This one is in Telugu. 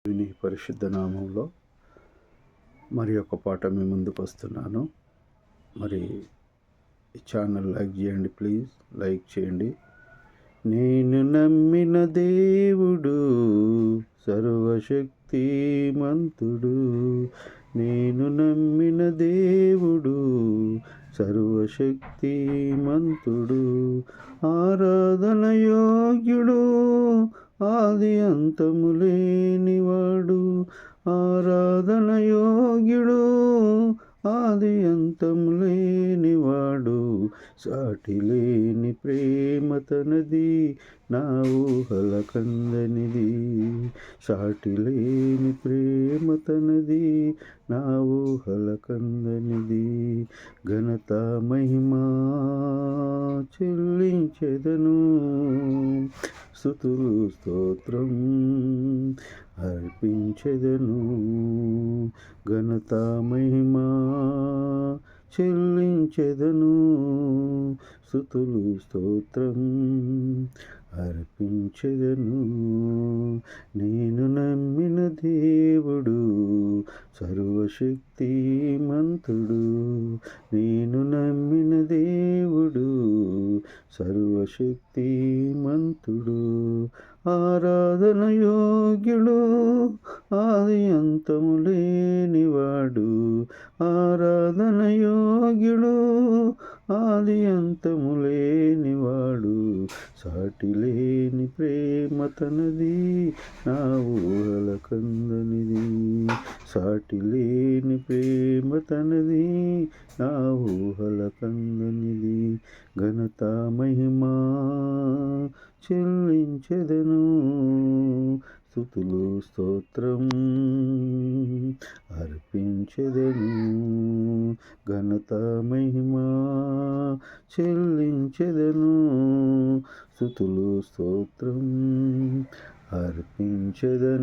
దేవుని పరిశుద్ధ నామంలో మరి ఒక పాట మీ ముందుకు వస్తున్నాను. మరి ఈ ఛానల్ లైక్ చేయండి, ప్లీజ్ లైక్ చేయండి. నేను నమ్మిన దేవుడు సర్వశక్తిమంతుడు, నేను నమ్మిన దేవుడు సర్వశక్తిమంతుడు, ఆరాధన యోగ్యుడు, ఆది అంతము లేనివాడు, ఆరాధన యోగ్యుడు, ఆది అంతము లేనివాడు, సాటి లేని ప్రేమ తనది, నా ఊహల కందనిది, సాటి లేని ప్రేమ తనది, నా ఊహల కందనిది. ఘనత మహిమా చెల్లించెదను, స్తుతులు స్తోత్రం అర్పించెదను, ఘనత మహిమా చెల్లించెదను, స్తుతులు స్తోత్రం అర్పించెదను. నేను నమ్మిన దేవుడు సర్వశక్తిమంతుడు, నేను నమ్మిన దేవుడు సర్వశక్తిమంతుడు, ఆరాధన యోగ్యుడు, ఆది అంతము లేనివాడు, ఆరాధన యోగ్యుడు, ఆది అంతము లేనివాడు, సాటి లేని ప్రేమ తనది, నా ఊహల కందనిది, సాటి లేని ప్రేమ తనది, నా ఊహల కందనిది. ఘనత మహిమా చెల్లించెదను, స్తుతులు స్తోత్రం అర్పించెదను, ఘనత మహిమా చెల్లించెదను, స్తుతులు స్తోత్రం అర్పించెదను.